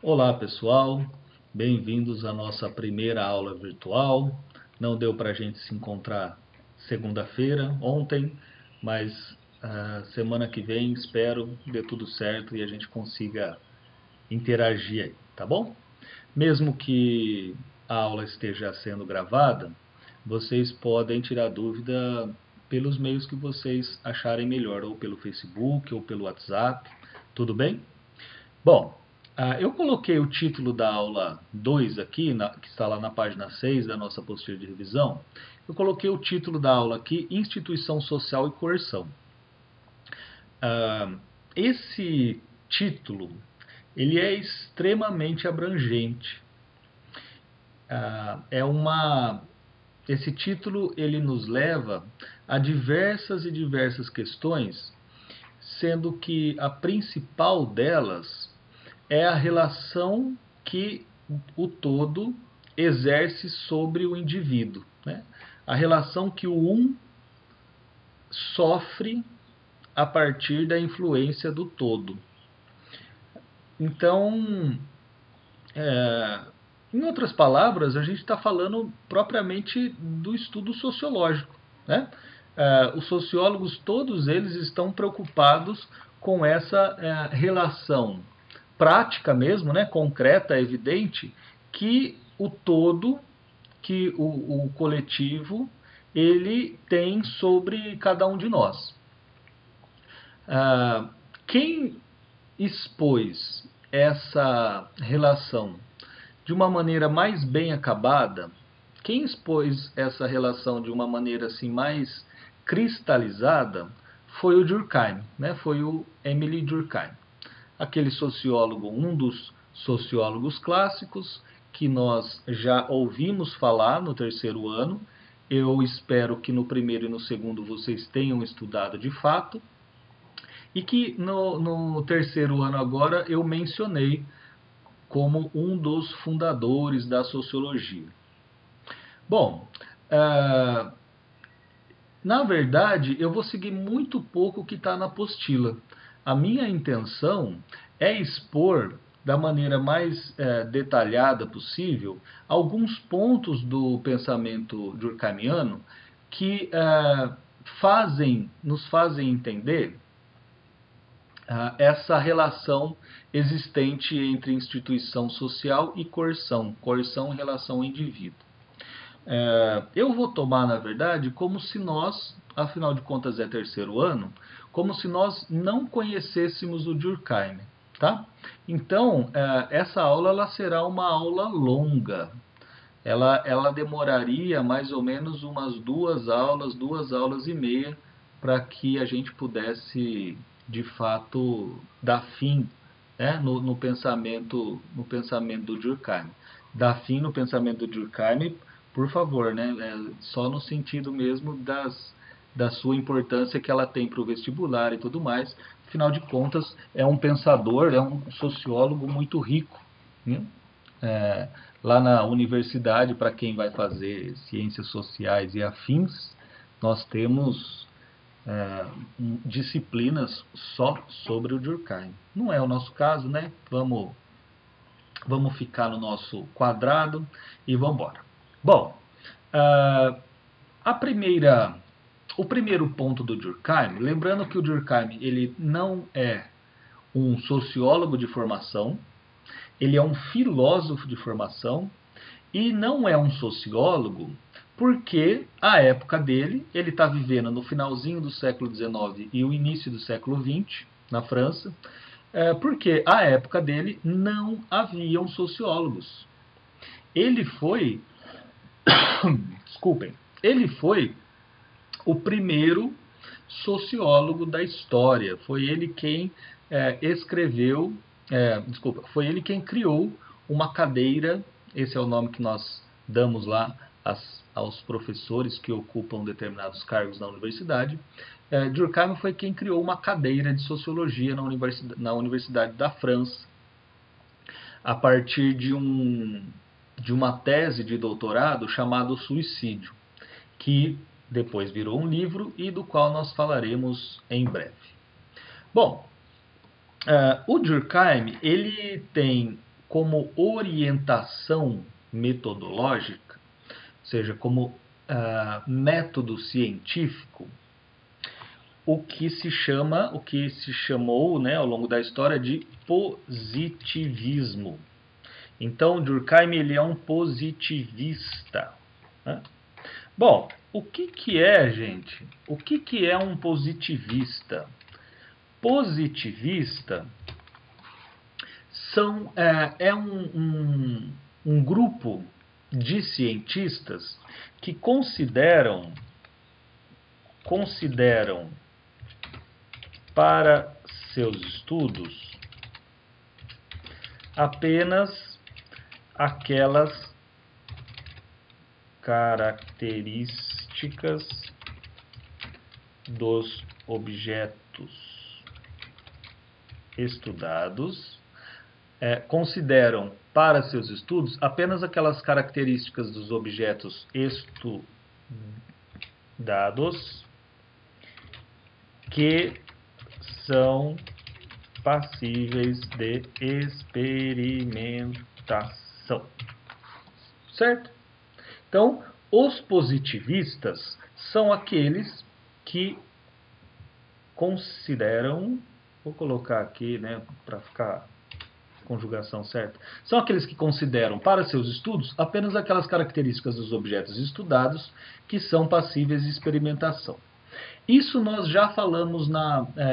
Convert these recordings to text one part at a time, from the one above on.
Olá pessoal, bem-vindos à nossa primeira aula virtual. Não deu para a gente se encontrar segunda-feira, ontem, mas semana que vem espero dê tudo certo e a gente consiga interagir aí, tá bom? Mesmo que a aula esteja sendo gravada, vocês podem tirar dúvida pelos meios que vocês acharem melhor, ou pelo Facebook ou pelo WhatsApp, tudo bem? Bom, eu coloquei o título da aula 2 aqui, que está lá na página 6 da nossa apostila de revisão. Eu coloquei o título da aula aqui, Instituição Social e Coerção. Esse título, ele é extremamente abrangente. Esse título, ele nos leva a diversas e diversas questões, sendo que a principal delas é a relação que o todo exerce sobre o indivíduo, né? A relação que o sofre a partir da influência do todo. Então, em outras palavras, a gente está falando propriamente do estudo sociológico, né? Os sociólogos, todos eles estão preocupados com essa relação prática mesmo, né, concreta, evidente, que o todo, que o coletivo, ele tem sobre cada um de nós. Quem expôs essa relação de uma maneira mais bem acabada, quem expôs essa relação de uma maneira assim mais cristalizada foi o Durkheim, né? Foi o Emile Durkheim, aquele sociólogo, um dos sociólogos clássicos que nós já ouvimos falar no terceiro ano. Eu espero que no primeiro e no segundo vocês tenham estudado de fato, e que no terceiro ano agora eu mencionei como um dos fundadores da sociologia. Bom, na verdade, eu vou seguir muito pouco o que está na apostila. A minha intenção é expor da maneira mais detalhada possível alguns pontos do pensamento durkheimiano que nos fazem entender essa relação existente entre instituição social e coerção, coerção em relação ao indivíduo. Eu vou tomar, na verdade, como se nós, afinal de contas é terceiro ano, como se nós não conhecêssemos o Durkheim, tá? Então, essa aula ela será uma aula longa. Ela demoraria mais ou menos umas duas aulas e meia, para que a gente pudesse, de fato, dar fim, né, no pensamento do Durkheim. Dar fim no pensamento do Durkheim, por favor, né, só no sentido mesmo da sua importância que ela tem para o vestibular e tudo mais. Afinal de contas, é um pensador, é um sociólogo muito rico, né? É, Lá na universidade, para quem vai fazer ciências sociais e afins, nós temos disciplinas só sobre o Durkheim. Não é o nosso caso, né? Vamos ficar no nosso quadrado e vamos embora. Bom, a primeira, o primeiro ponto do Durkheim, lembrando que o Durkheim ele não é um sociólogo de formação, ele é um filósofo de formação e não é um sociólogo porque a época dele, ele está vivendo no finalzinho do século XIX e o início do século XX, na França, porque a época dele não haviam sociólogos. Ele foi, desculpem, ele foi o primeiro sociólogo da história. Foi ele quem foi ele quem criou uma cadeira, esse é o nome que nós damos lá aos professores que ocupam determinados cargos na universidade. Durkheim foi quem criou uma cadeira de sociologia na Universidade da França, a partir de uma tese de doutorado chamada Suicídio, que depois virou um livro e do qual nós falaremos em breve. Bom, o Durkheim ele tem como orientação metodológica, ou seja, como método científico, o que se chamou, né, ao longo da história de positivismo. Então, Durkheim ele é um positivista, né? Bom, o que é, gente? O que é um positivista? Positivista é um grupo de cientistas que consideram para seus estudos apenas aquelas características dos objetos estudados, consideram para seus estudos apenas aquelas características dos objetos estudados que são passíveis de experimentação. Certo? Então, os positivistas são aqueles que consideram, vou colocar aqui, né, para ficar a conjugação certa, são aqueles que consideram para seus estudos apenas aquelas características dos objetos estudados que são passíveis de experimentação. Isso nós já falamos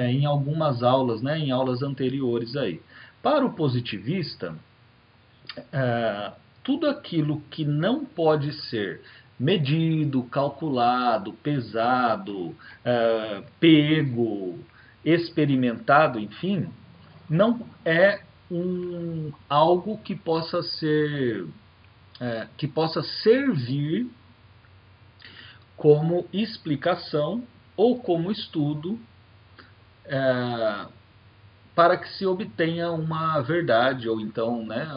em algumas aulas, né, em aulas anteriores aí. Para o positivista, tudo aquilo que não pode ser medido, calculado, pesado, pego, experimentado, enfim, não é algo que possa servir como explicação ou como estudo para que se obtenha uma verdade ou então, né,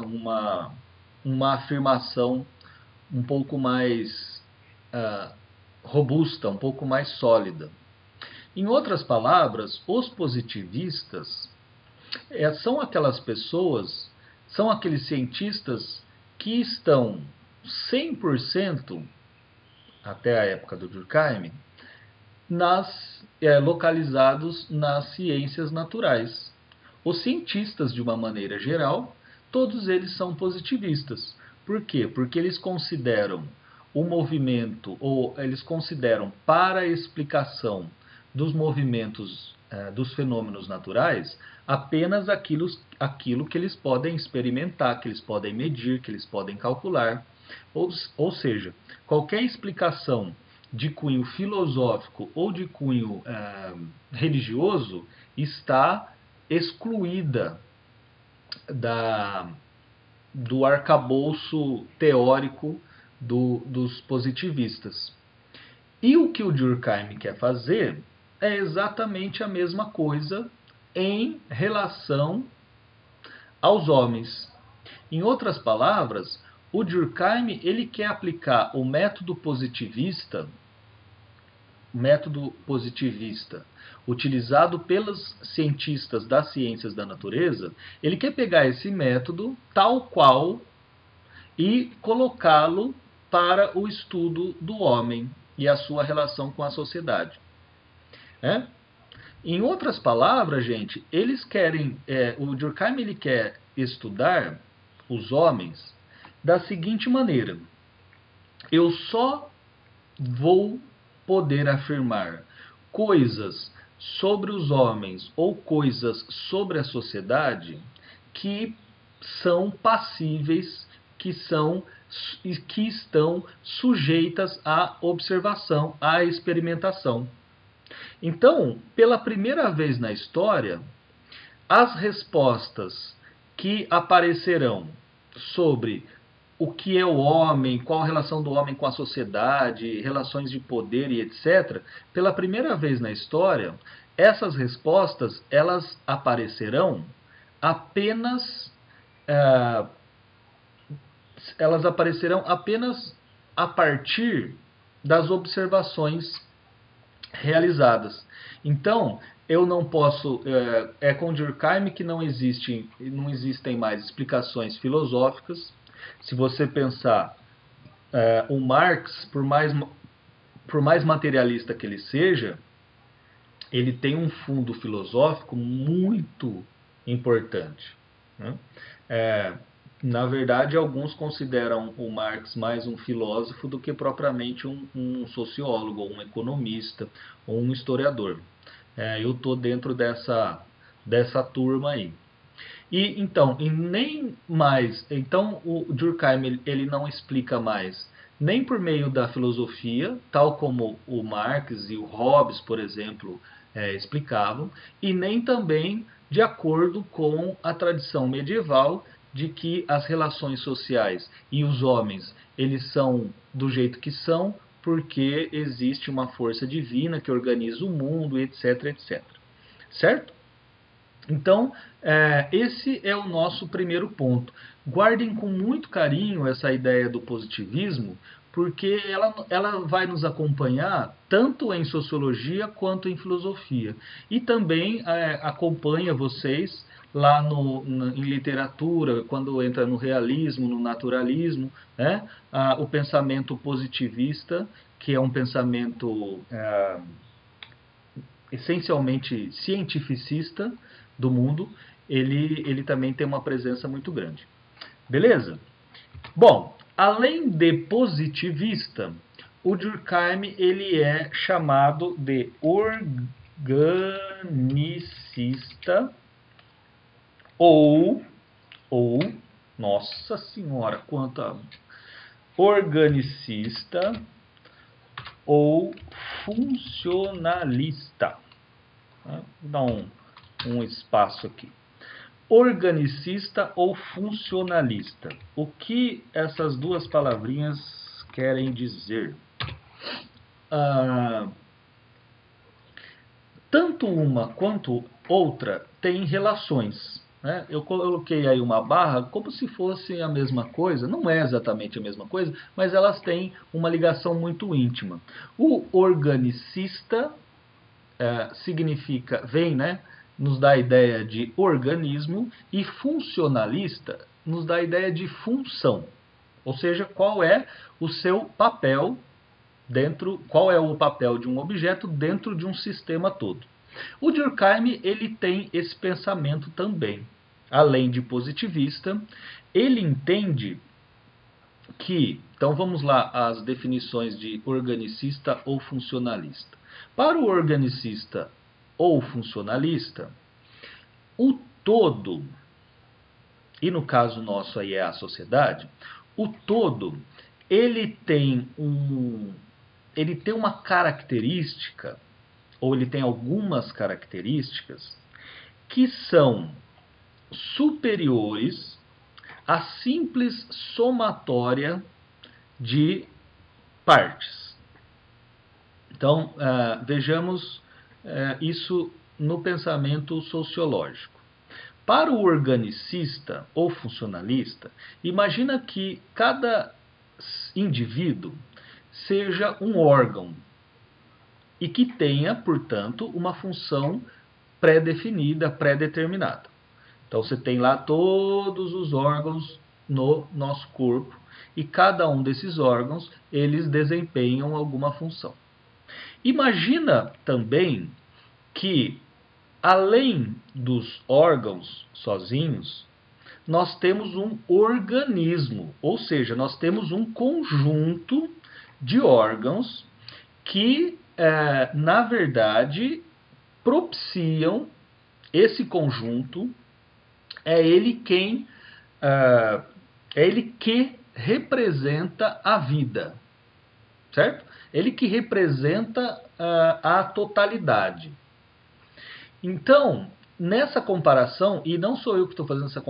uma afirmação um pouco mais robusta, um pouco mais sólida. Em outras palavras, os positivistas são aquelas pessoas, são aqueles cientistas que estão 100%, até a época do Durkheim, localizados nas ciências naturais. Os cientistas, de uma maneira geral, todos eles são positivistas. Por quê? Porque eles consideram o movimento, ou eles consideram para a explicação dos movimentos dos fenômenos naturais apenas aquilo que eles podem experimentar, que eles podem medir, que eles podem calcular. Ou seja, qualquer explicação de cunho filosófico ou de cunho religioso está excluída do arcabouço teórico dos positivistas. E o que o Durkheim quer fazer é exatamente a mesma coisa em relação aos homens. Em outras palavras, o Durkheim ele quer aplicar o método positivista utilizado pelos cientistas das ciências da natureza, ele quer pegar esse método tal qual e colocá-lo para o estudo do homem e a sua relação com a sociedade. Em outras palavras, gente, o Durkheim ele quer estudar os homens da seguinte maneira: eu só vou poder afirmar coisas sobre os homens ou coisas sobre a sociedade que são passíveis, que estão sujeitas à observação, à experimentação. Então, pela primeira vez na história, as respostas que aparecerão sobre o que é o homem, qual a relação do homem com a sociedade, relações de poder e etc., pela primeira vez na história, essas respostas elas aparecerão apenas a partir das observações realizadas. Então, eu não posso... com Durkheim que não existem mais explicações filosóficas. Se você pensar, o Marx, por mais materialista que ele seja, ele tem um fundo filosófico muito importante, né? Na verdade, alguns consideram o Marx mais um filósofo do que propriamente um sociólogo, ou um economista, ou um historiador. Eu estou dentro dessa turma aí. Então o Durkheim ele não explica mais nem por meio da filosofia, tal como o Marx e o Hobbes, por exemplo, explicavam, e nem também de acordo com a tradição medieval de que as relações sociais e os homens eles são do jeito que são porque existe uma força divina que organiza o mundo, etc, etc. Certo? Então, esse é o nosso primeiro ponto. Guardem com muito carinho essa ideia do positivismo, porque ela vai nos acompanhar tanto em sociologia quanto em filosofia. E também acompanha vocês lá em literatura, quando entra no realismo, no naturalismo, né? O pensamento positivista, que é um pensamento essencialmente cientificista do mundo, ele também tem uma presença muito grande. Beleza? Bom, além de positivista, o Durkheim ele é chamado de organicista ou nossa senhora, quanta organicista ou funcionalista. Vou dar um espaço aqui. Organicista ou funcionalista. O que essas duas palavrinhas querem dizer? Tanto uma quanto outra têm relações, né? Eu coloquei aí uma barra como se fosse a mesma coisa. Não é exatamente a mesma coisa, mas elas têm uma ligação muito íntima. O organicista nos dá a ideia de organismo, e funcionalista nos dá a ideia de função. Ou seja, qual é o seu papel qual é o papel de um objeto dentro de um sistema todo. O Durkheim ele tem esse pensamento também. Além de positivista, ele entende que, então vamos lá as definições de organicista ou funcionalista. Para o organicista ou funcionalista, o todo, e no caso nosso aí é a sociedade, o todo ele tem uma característica, ou ele tem algumas características que são superiores à simples somatória de partes. Então, vejamos isso no pensamento sociológico. Para o organicista ou funcionalista, imagina que cada indivíduo seja um órgão e que tenha, portanto, uma função pré-definida, pré-determinada. Então você tem lá todos os órgãos no nosso corpo e cada um desses órgãos eles desempenham alguma função. Imagina também que, além dos órgãos sozinhos, nós temos um organismo, ou seja, nós temos um conjunto de órgãos que, na verdade, propiciam esse conjunto, é ele que representa a vida, certo? Ele que representa a totalidade. Então, nessa comparação, e não sou eu que estou fazendo essa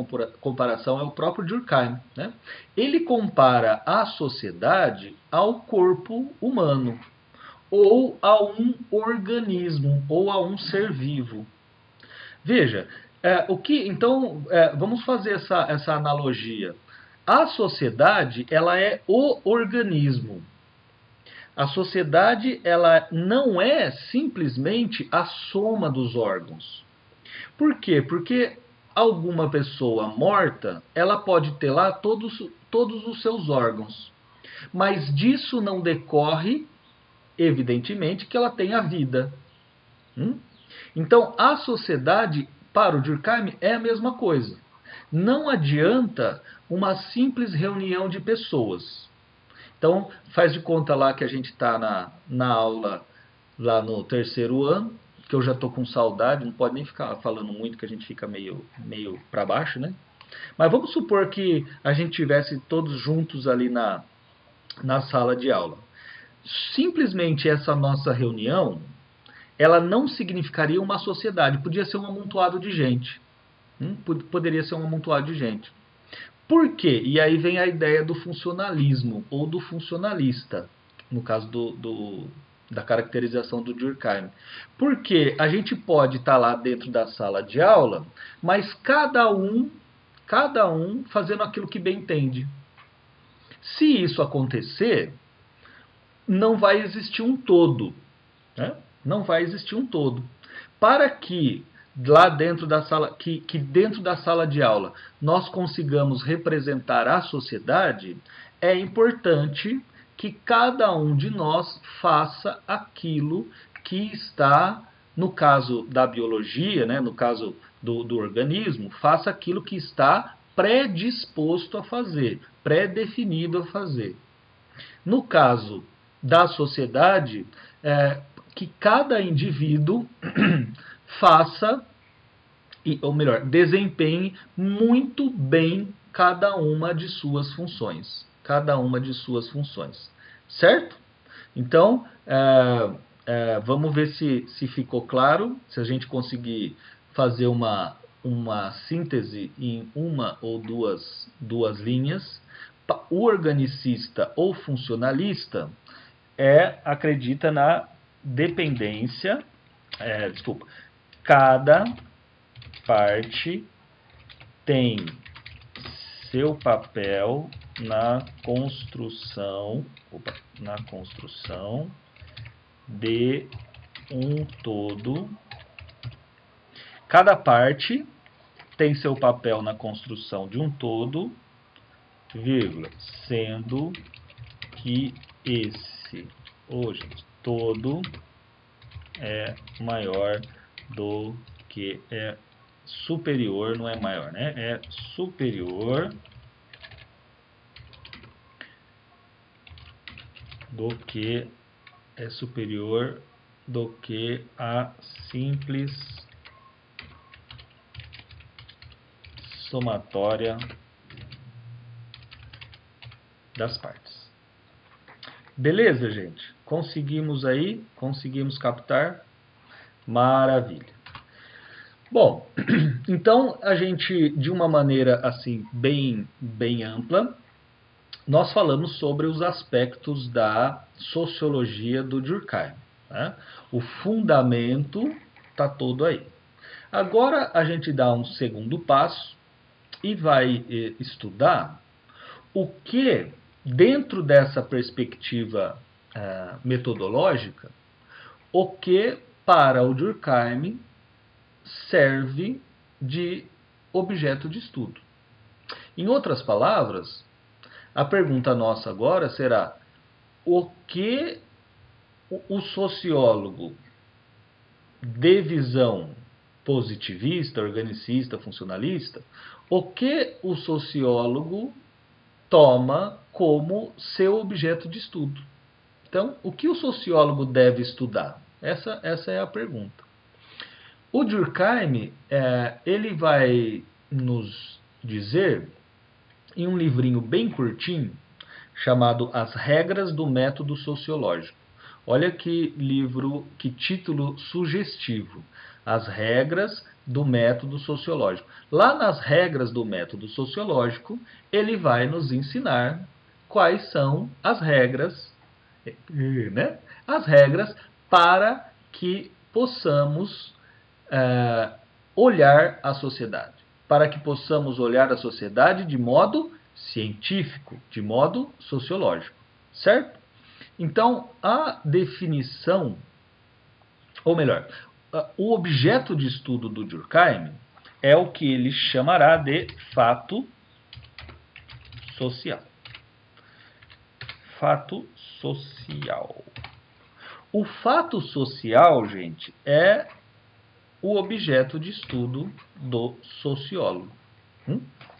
comparação, é o próprio Durkheim, né? Ele compara a sociedade ao corpo humano, ou a um organismo, ou a um ser vivo. Veja, então, vamos fazer essa analogia. A sociedade ela é o organismo. A sociedade, ela não é simplesmente a soma dos órgãos. Por quê? Porque alguma pessoa morta, ela pode ter lá todos os seus órgãos. Mas disso não decorre, evidentemente, que ela tenha vida. Então, a sociedade, para o Durkheim, é a mesma coisa. Não adianta uma simples reunião de pessoas. Então, faz de conta lá que a gente está na aula, lá no terceiro ano, que eu já estou com saudade, não pode nem ficar falando muito, que a gente fica meio para baixo, né? Mas vamos supor que a gente tivesse todos juntos ali na sala de aula. Simplesmente essa nossa reunião, ela não significaria uma sociedade, podia ser um amontoado de gente. Poderia ser um amontoado de gente. Por quê? E aí vem a ideia do funcionalismo, ou do funcionalista, no caso da caracterização do Durkheim. Porque a gente pode estar lá dentro da sala de aula, mas cada um fazendo aquilo que bem entende. Se isso acontecer, não vai existir um todo. Né? Não vai existir um todo. Para que lá dentro da sala, que dentro da sala de aula nós consigamos representar a sociedade, é importante que cada um de nós faça aquilo que está, no caso da biologia, né, no caso do organismo, faça aquilo que está predisposto a fazer, pré-definido a fazer. No caso da sociedade, que cada indivíduo faça, ou melhor, desempenhe muito bem cada uma de suas funções. Cada uma de suas funções. Certo? Então, vamos ver se ficou claro, se a gente conseguir fazer uma síntese em uma ou duas linhas. O organicista ou funcionalista acredita na dependência, cada parte tem seu papel na construção de um todo. Cada parte tem seu papel na construção de um todo, vírgula, sendo que esse todo é maior do que superior, não é maior, né? É superior do que a simples somatória das partes. Beleza, gente? Conseguimos aí? Conseguimos captar? Maravilha. Bom, então a gente, de uma maneira assim bem ampla, nós falamos sobre os aspectos da sociologia do Durkheim. Né? O fundamento está todo aí. Agora a gente dá um segundo passo e vai estudar o que, dentro dessa perspectiva metodológica, o que para o Durkheim serve de objeto de estudo. Em outras palavras, a pergunta nossa agora será: o que o sociólogo de visão positivista, organicista, funcionalista, o que o sociólogo toma como seu objeto de estudo? Então, o que o sociólogo deve estudar? Essa é a pergunta. O Durkheim, ele vai nos dizer, em um livrinho bem curtinho, chamado As Regras do Método Sociológico. Olha que livro, que título sugestivo. As Regras do Método Sociológico. Lá nas regras do método sociológico, ele vai nos ensinar quais são as regras, né? As regras para que possamos olhar a sociedade. Para que possamos olhar a sociedade de modo científico, de modo sociológico. Certo? Então, a definição, ou melhor, o objeto de estudo do Durkheim é o que ele chamará de fato social. Fato social. O fato social, gente, é o objeto de estudo do sociólogo.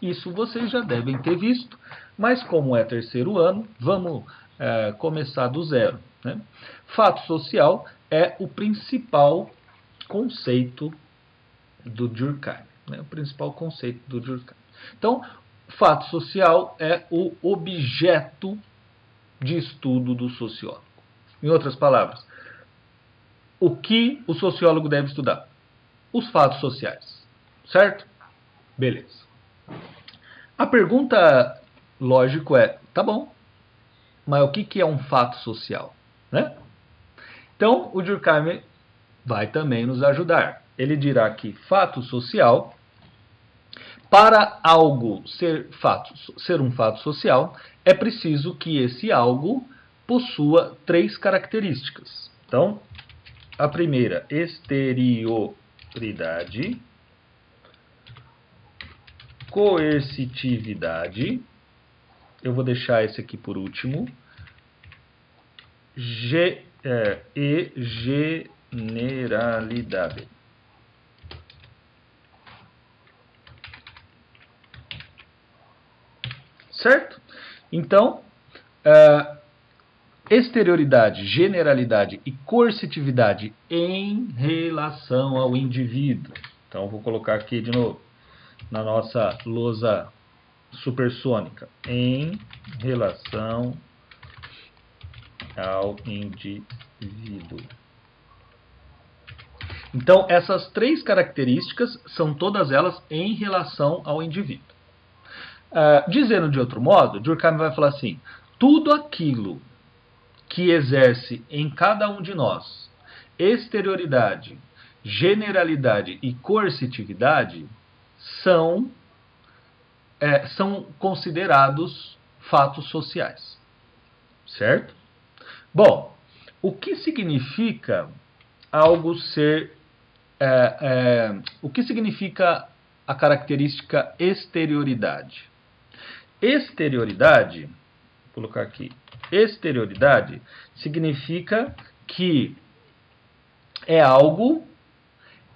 Isso vocês já devem ter visto, mas como é terceiro ano, vamos começar do zero, né? Fato social é o principal conceito do Durkheim, né? O principal conceito do Durkheim. Então, fato social é o objeto de estudo do sociólogo. Em outras palavras, o que o sociólogo deve estudar? Os fatos sociais, certo? Beleza. A pergunta, lógico, é, tá bom, mas o que é um fato social, né? Então, o Durkheim vai também nos ajudar. Ele dirá que fato social, para algo ser um fato social, é preciso que esse algo possua 3 características. Então, a primeira, exterioridade, coercitividade, eu vou deixar esse aqui por último, e generalidade. Certo? Então, exterioridade, generalidade e coercitividade em relação ao indivíduo. Então, vou colocar aqui de novo, na nossa lousa supersônica. Em relação ao indivíduo. Então, essas 3 características são todas elas em relação ao indivíduo. Dizendo de outro modo, Durkheim vai falar assim, tudo aquilo que exerce em cada um de nós exterioridade, generalidade e coercitividade são considerados fatos sociais. Certo? Bom, o que significa algo ser... o que significa a característica exterioridade? Exterioridade, vou colocar aqui, exterioridade significa que é algo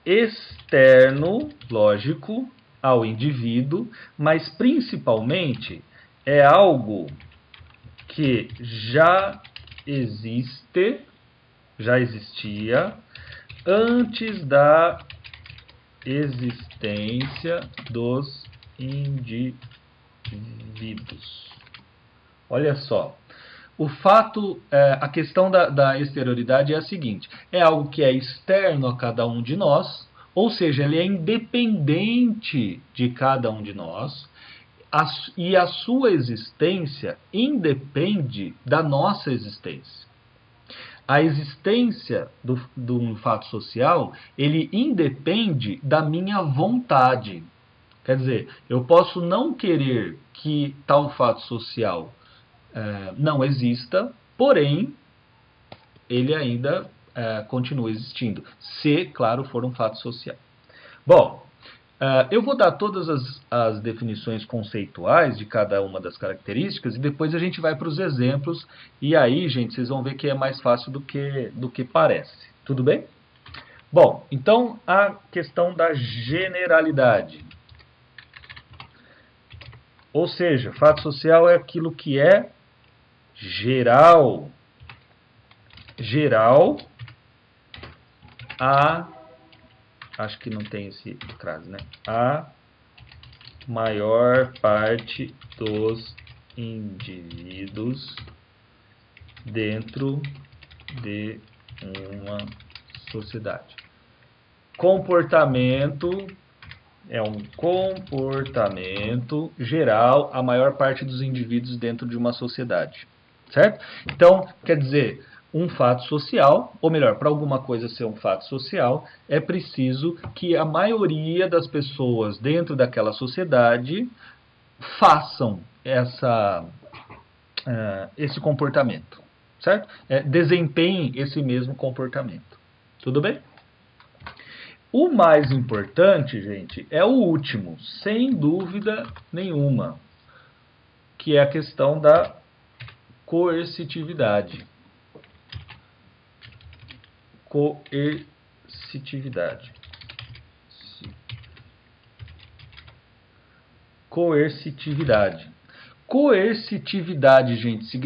externo, lógico, ao indivíduo, mas principalmente é algo que já existia antes da existência dos indivíduos. Olha só, a questão da exterioridade é a seguinte, é algo que é externo a cada um de nós, ou seja, ele é independente de cada um de nós, e a sua existência independe da nossa existência. A existência do fato social, ele independe da minha vontade. Quer dizer, eu posso não querer que tal fato social não exista, porém, ele ainda continua existindo, se, claro, for um fato social. Bom, eu vou dar todas as definições conceituais de cada uma das características e depois a gente vai para os exemplos e aí, gente, vocês vão ver que é mais fácil do que parece. Tudo bem? Bom, então a questão da generalidade. Ou seja, fato social é aquilo que é geral. Geral acho que não tem esse crase, né? A maior parte dos indivíduos dentro de uma sociedade. Comportamento é um comportamento geral a maior parte dos indivíduos dentro de uma sociedade. Certo? Então, quer dizer, um fato social, ou melhor, para alguma coisa ser um fato social, é preciso que a maioria das pessoas dentro daquela sociedade façam esse comportamento. certo? Desempenhem esse mesmo comportamento. Tudo bem? O mais importante, gente, é o último, sem dúvida nenhuma, que é a questão da coercitividade. Coercitividade. Coercitividade. Coercitividade, gente,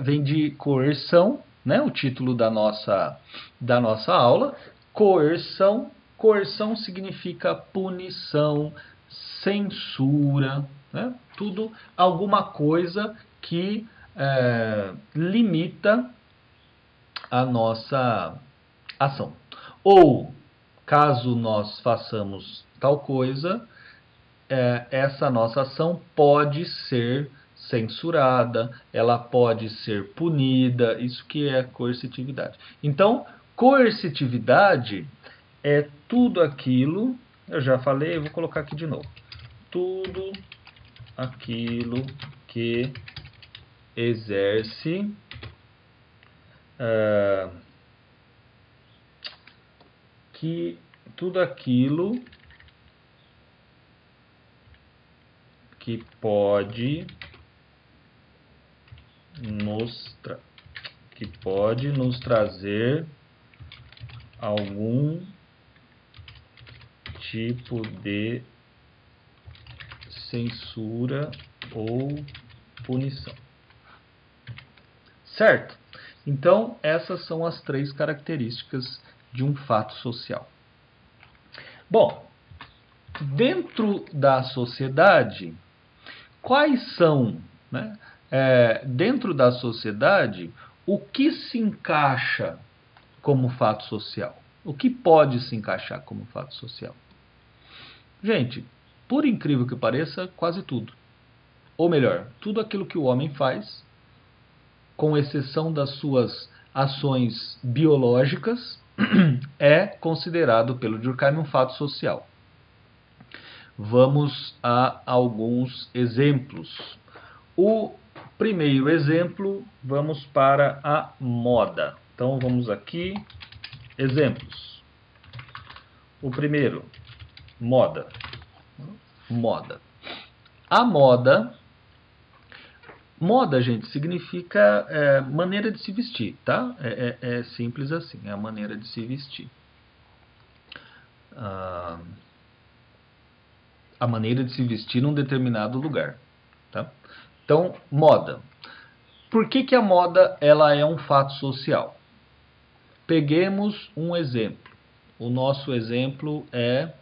vem de coerção, né? O título da nossa aula. Coerção. Coerção significa punição, censura, né? Tudo, alguma coisa que limita a nossa ação. Ou, caso nós façamos tal coisa, essa nossa ação pode ser censurada, ela pode ser punida, isso que é coercitividade. Então, coercitividade é tudo aquilo, eu já falei, eu vou colocar aqui de novo. Tudo aquilo que exerce tudo aquilo que pode nos trazer algum tipo de censura ou punição. Certo? Então, essas são as 3 características de um fato social. Bom, dentro da sociedade, quais são, né, dentro da sociedade, o que se encaixa como fato social? O que pode se encaixar como fato social? Gente, por incrível que pareça, quase tudo. Ou melhor, tudo aquilo que o homem faz, com exceção das suas ações biológicas, é considerado pelo Durkheim um fato social. Vamos a alguns exemplos. O primeiro exemplo, vamos para a moda. Então, vamos aqui, exemplos. O primeiro, moda. Moda. A moda, gente, significa maneira de se vestir, tá? É simples assim, é a maneira de se vestir. A maneira de se vestir num determinado lugar, tá? Então, moda. Por que a moda ela é um fato social? Peguemos um exemplo. O nosso exemplo é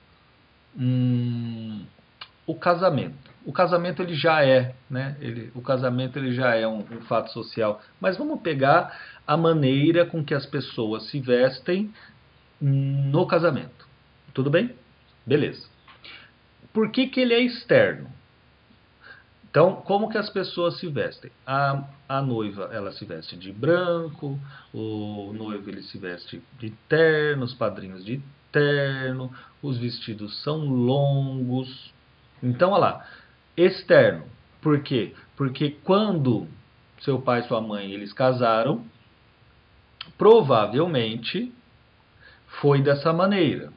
o casamento. O casamento ele já é, né? O casamento ele já é um fato social. Mas vamos pegar a maneira com que as pessoas se vestem no casamento. Tudo bem? Beleza. Por que ele é externo? Então, como que as pessoas se vestem? A noiva, ela se veste de branco, o noivo ele se veste de terno, os padrinhos de terno, os vestidos são longos. Então, olha lá, externo. Por quê? Porque quando seu pai e sua mãe eles casaram, provavelmente foi dessa maneira.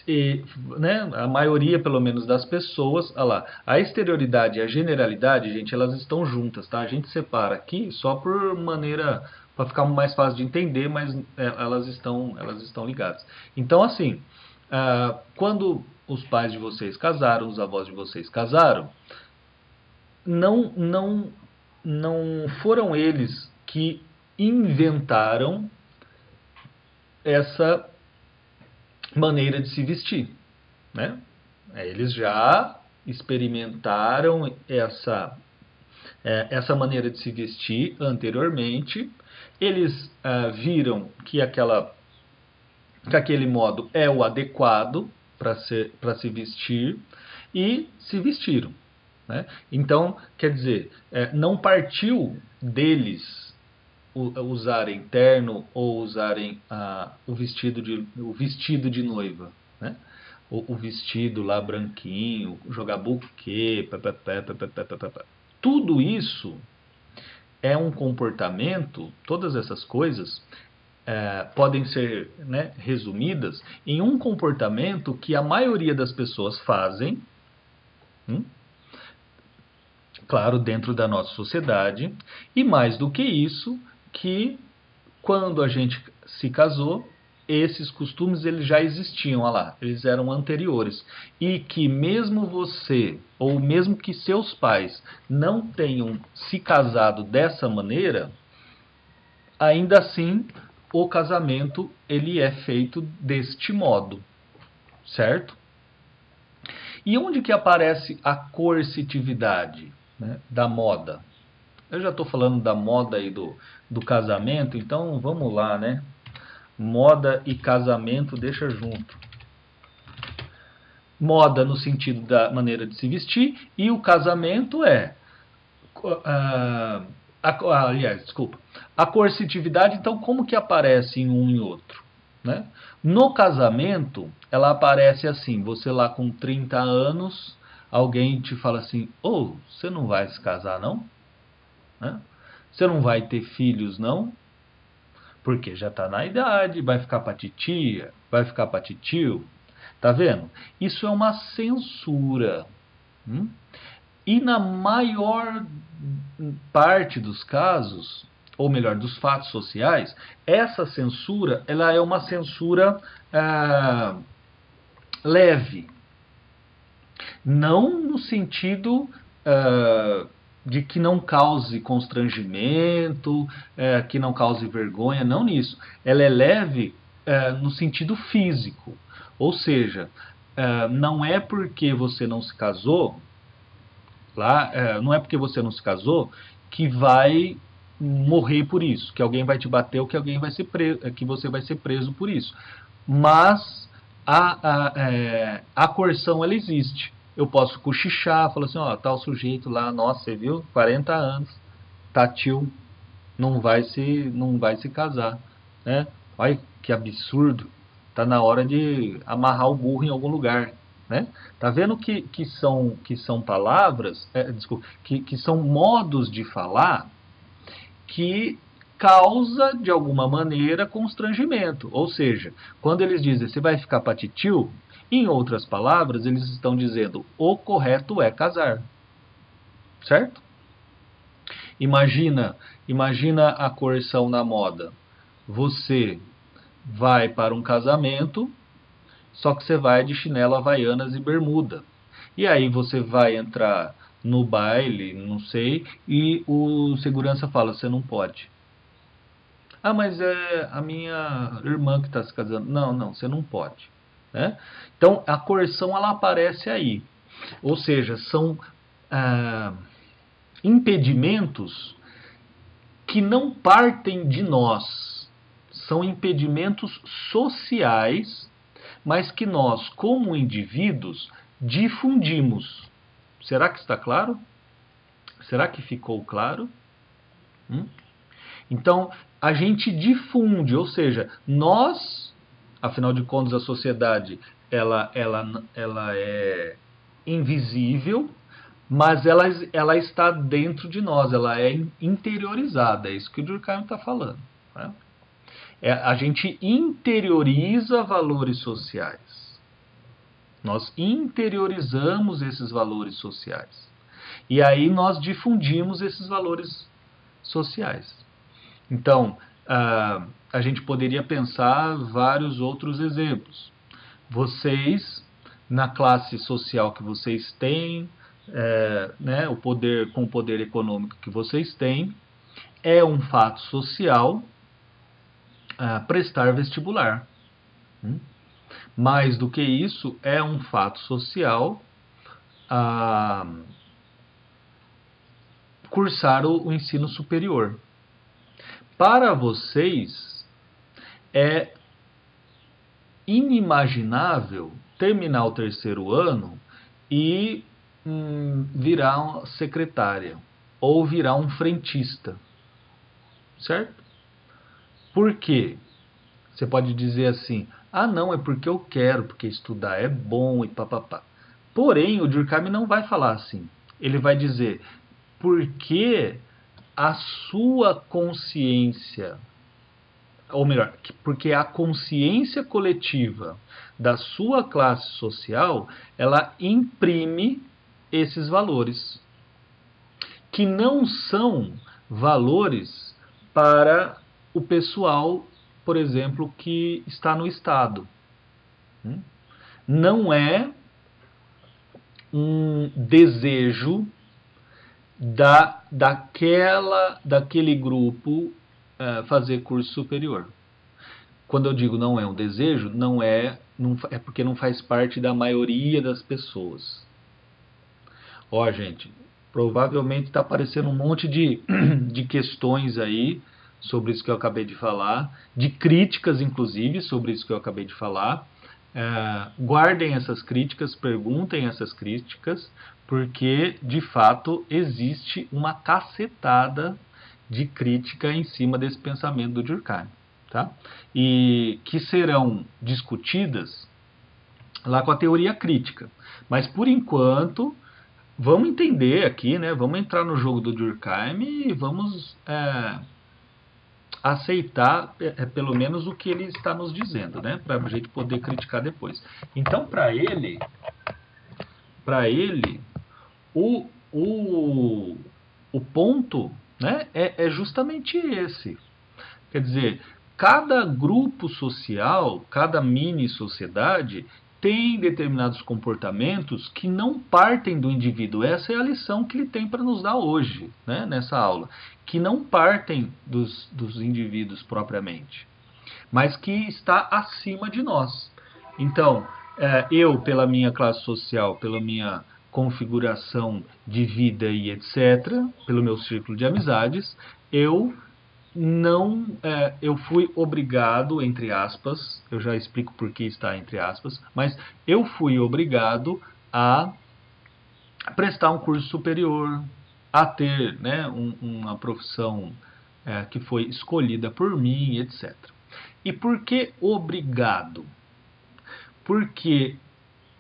E, né, a maioria, pelo menos, das pessoas, olha lá, a exterioridade e a generalidade, gente, elas estão juntas, tá? A gente separa aqui só por maneira, para ficar mais fácil de entender, mas elas estão ligadas. Então, assim, quando os pais de vocês casaram, os avós de vocês casaram, não foram eles que inventaram essa maneira de se vestir, né? Eles já experimentaram essa maneira de se vestir anteriormente. Eles viram que aquele modo é o adequado para se vestir e se vestiram, né? Então, quer dizer, não partiu deles usarem terno ou usarem o vestido de noiva, né? O vestido lá branquinho, jogar buquê, tudo isso é um comportamento, todas essas coisas podem ser, né, resumidas em um comportamento que a maioria das pessoas fazem, claro, dentro da nossa sociedade, e mais do que isso, que quando a gente se casou, esses costumes eles já existiam lá, eles eram anteriores. E que mesmo você, ou mesmo que seus pais não tenham se casado dessa maneira, ainda assim o casamento ele é feito deste modo, certo? E onde que aparece a coercitividade, né, da moda? Eu já estou falando da moda aí do casamento, então vamos lá, né? Moda e casamento deixa junto. Moda no sentido da maneira de se vestir e o casamento é... a coercitividade, então, como que aparece em um e outro? Né? No casamento, ela aparece assim, você lá com 30 anos, alguém te fala assim, você não vai se casar não? Né? Você não vai ter filhos não? Porque já está na idade, vai ficar para titia, vai ficar para titio. Tá vendo? Isso é uma censura. E na maior parte dos casos, ou melhor, dos fatos sociais, essa censura ela é uma censura leve. Não no sentido de que não cause constrangimento, que não cause vergonha, não nisso. Ela é leve no sentido físico. Ou seja, não é porque você não se casou, não é porque você não se casou que vai morrer por isso, que alguém vai te bater ou que alguém vai ser preso, que você vai ser preso por isso. Mas a coerção ela existe. Eu posso cochichar, falar assim, tá o sujeito lá, nossa, você viu, 40 anos, tá tio, não vai se casar, né? Olha que absurdo, tá na hora de amarrar o burro em algum lugar, né? Tá vendo que são palavras, desculpa, que são modos de falar que causa, de alguma maneira, constrangimento. Ou seja, quando eles dizem, você vai ficar para titio, em outras palavras, eles estão dizendo, o correto é casar. Certo? Imagina a coerção na moda. Você vai para um casamento, só que você vai de chinelo, havaianas e bermuda. E aí você vai entrar no baile, não sei, e o segurança fala, você não pode. Ah, mas é a minha irmã que está se casando. Não, você não pode. Né? Então, a coerção ela aparece aí. Ou seja, são impedimentos que não partem de nós. São impedimentos sociais, mas que nós, como indivíduos, difundimos. Será que está claro? Será que ficou claro? Então, a gente difunde, ou seja, nós, afinal de contas, a sociedade ela é invisível, mas ela está dentro de nós, ela é interiorizada, é isso que o Durkheim está falando. Né? A gente interioriza valores sociais. Nós interiorizamos esses valores sociais. E aí nós difundimos esses valores sociais. Então, a gente poderia pensar vários outros exemplos. Vocês, na classe social que vocês têm, né, com o poder econômico que vocês têm, é um fato social prestar vestibular. Mais do que isso, é um fato social cursar o ensino superior. Para vocês, é inimaginável terminar o terceiro ano e virar uma secretária ou virar um frentista. Certo? Por quê? Você pode dizer assim, não, é porque eu quero, porque estudar é bom e papapá. Porém, o Durkheim não vai falar assim. Ele vai dizer, porque a sua consciência, ou melhor, porque a consciência coletiva da sua classe social, ela imprime esses valores, que não são valores para o pessoal, por exemplo, que está no Estado. Não é um desejo daquele grupo fazer curso superior. Quando eu digo não é um desejo, é porque não faz parte da maioria das pessoas. Ó, gente, provavelmente está aparecendo um monte de questões aí sobre isso que eu acabei de falar, de críticas, inclusive, sobre isso que eu acabei de falar. Guardem essas críticas, perguntem essas críticas, porque, de fato, existe uma cacetada de crítica em cima desse pensamento do Durkheim. Tá? E que serão discutidas lá com a teoria crítica. Mas, por enquanto, vamos entender aqui, né? Vamos entrar no jogo do Durkheim e vamos aceitar pelo menos o que ele está nos dizendo, né? Para a gente poder criticar depois. Então, para ele, o ponto, né, é justamente esse. Quer dizer, cada grupo social, cada mini sociedade tem determinados comportamentos que não partem do indivíduo. Essa é a lição que ele tem para nos dar hoje, né, nessa aula. Que não partem dos indivíduos propriamente, mas que está acima de nós. Então, eu, pela minha classe social, pela minha configuração de vida e etc., pelo meu círculo de amizades, eu fui obrigado, entre aspas, eu já explico por que está entre aspas, mas eu fui obrigado a prestar um curso superior, a ter, né, uma profissão que foi escolhida por mim, etc. E por que obrigado? Porque,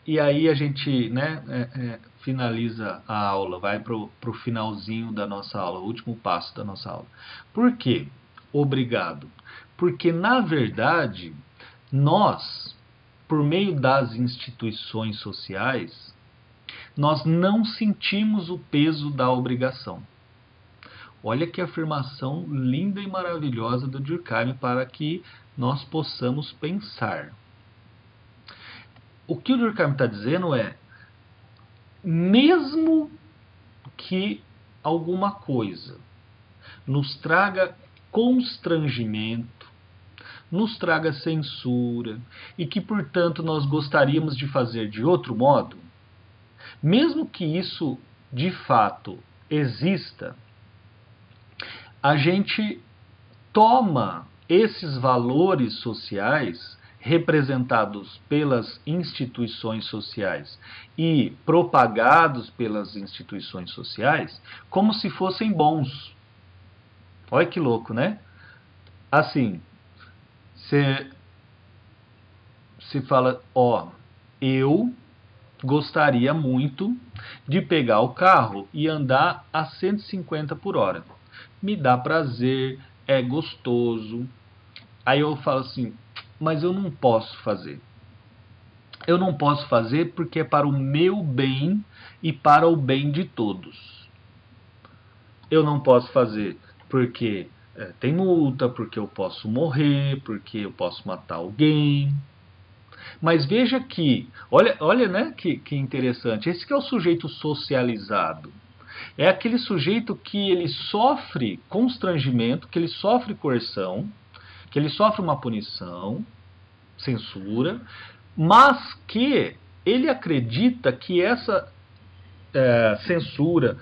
e aí a gente, né, finaliza a aula, vai para o finalzinho da nossa aula, o último passo da nossa aula. Por que obrigado? Porque, na verdade, nós, por meio das instituições sociais, nós não sentimos o peso da obrigação. Olha que afirmação linda e maravilhosa do Durkheim para que nós possamos pensar. O que o Durkheim está dizendo é, mesmo que alguma coisa nos traga constrangimento, nos traga censura e que, portanto, nós gostaríamos de fazer de outro modo, mesmo que isso de fato exista, a gente toma esses valores sociais representados pelas instituições sociais e propagados pelas instituições sociais como se fossem bons. Olha que louco, né? Assim, você fala, eu gostaria muito de pegar o carro e andar a 150 por hora. Me dá prazer, é gostoso. Aí eu falo assim, mas eu não posso fazer. Eu não posso fazer porque é para o meu bem e para o bem de todos. Eu não posso fazer porque tem multa, porque eu posso morrer, porque eu posso matar alguém. Mas veja que, olha, né, que interessante, esse que é o sujeito socializado. É aquele sujeito que ele sofre constrangimento, que ele sofre coerção, que ele sofre uma punição, censura, mas que ele acredita que essa censura,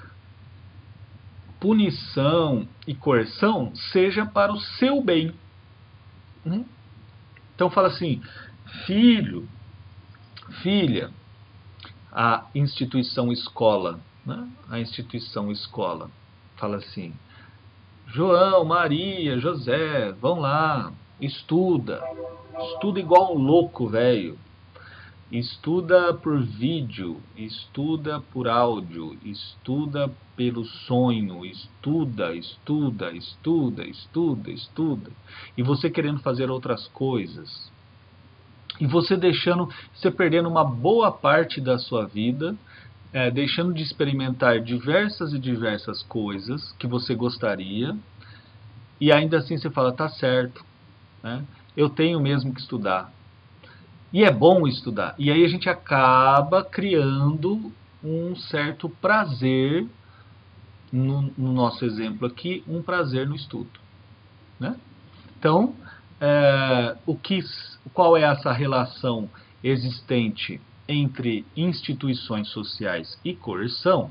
punição e coerção seja para o seu bem. Né? Então fala assim, filho, filha, a instituição escola, né? A instituição escola fala assim, João, Maria, José, vão lá, estuda igual um louco, velho. estuda por vídeo, estuda por áudio, estuda pelo sonho, estuda, e você querendo fazer outras coisas, e você perdendo uma boa parte da sua vida, deixando de experimentar diversas coisas que você gostaria, e ainda assim você fala, tá certo, né? Eu tenho mesmo que estudar. E é bom estudar. E aí a gente acaba criando um certo prazer, no nosso exemplo aqui, um prazer no estudo, né? Então, qual é essa relação existente entre instituições sociais e coerção?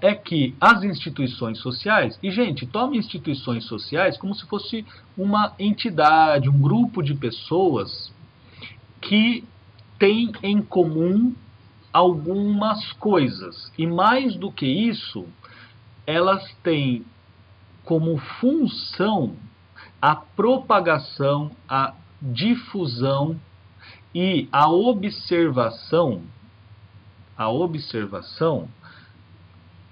É que as instituições sociais, e gente, tome instituições sociais como se fosse uma entidade, um grupo de pessoas que tem em comum algumas coisas. E mais do que isso, elas têm como função a propagação, a difusão e a observação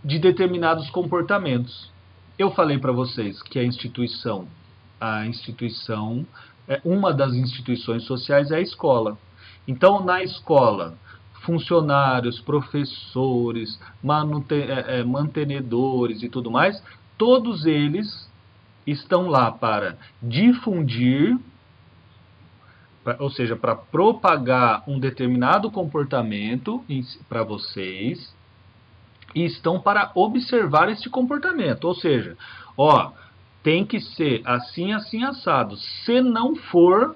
de determinados comportamentos. Eu falei para vocês que uma das instituições sociais é a escola. Então, na escola, funcionários, professores, mantenedores e tudo mais, todos eles estão lá para difundir, ou seja, para propagar um determinado comportamento para vocês, e estão para observar este comportamento. Ou seja, tem que ser assim, assim, assado. Se não for,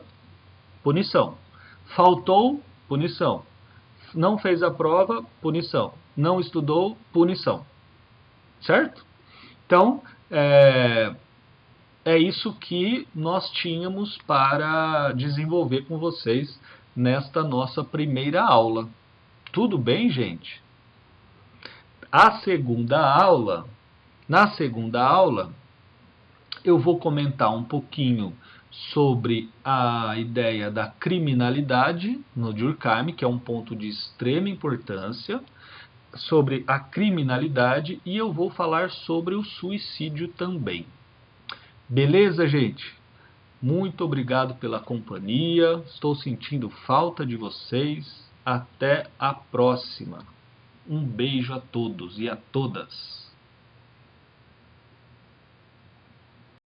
punição. Faltou, punição. Não fez a prova, punição. Não estudou, punição. Certo? Então, é isso que nós tínhamos para desenvolver com vocês nesta nossa primeira aula. Tudo bem, gente? Na segunda aula, eu vou comentar um pouquinho sobre a ideia da criminalidade no Durkheim, que é um ponto de extrema importância, sobre a criminalidade, e eu vou falar sobre o suicídio também. Beleza, gente? Muito obrigado pela companhia, estou sentindo falta de vocês. Até a próxima. Um beijo a todos e a todas.